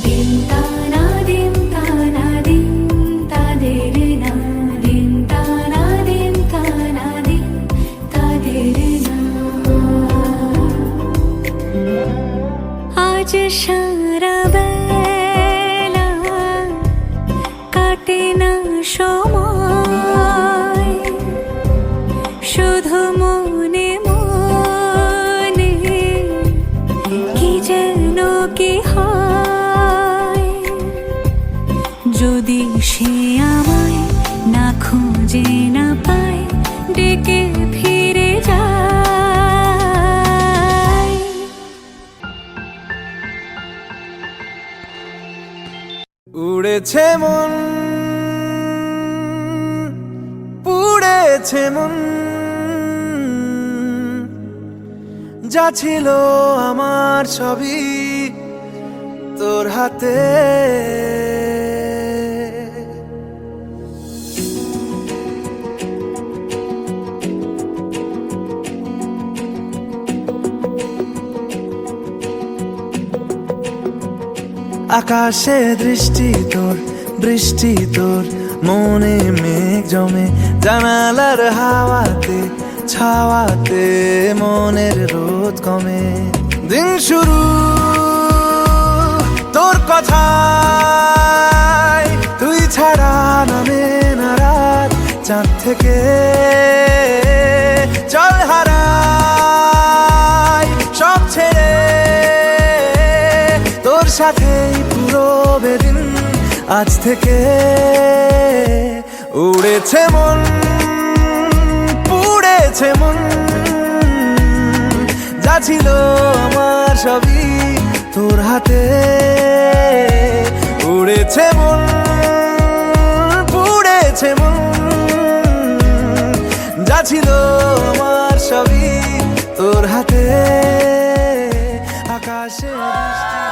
দিন তানা দিন তানা দিন তাদের না দিন তানা দিন তানা দিন তাদের না আজ সারা বেলা কাটে না সময় শুধু মনে মনে কি যেন কি হয় যদি সে আমায় না খুঁজে না পায় ডেকে ফিরে যায় উড়েছে মন পুড়েছে মন যা ছিল আমার ছবি তোর হাতে আকাশে দৃষ্টি তোর বৃষ্টি তোর মনে মেঘ জমে জানালার হাওয়াতে ছাওয়াতে মনের রোদ কমে দিন শুরু তোর কথায় তুই ছাড়া নামে না রাত চাঁদ থেকে চল হারাই সব ছেড়ে তোর সাথেই পুরো বেদিন আজ থেকে উড়েছে মন পুড়েছে মন যা ছিল আমার সবই তোর হাতে উড়েছে মন পুড়েছে মন যা ছিল আমার সবই তোর হাতে আকাশে বৃষ্টি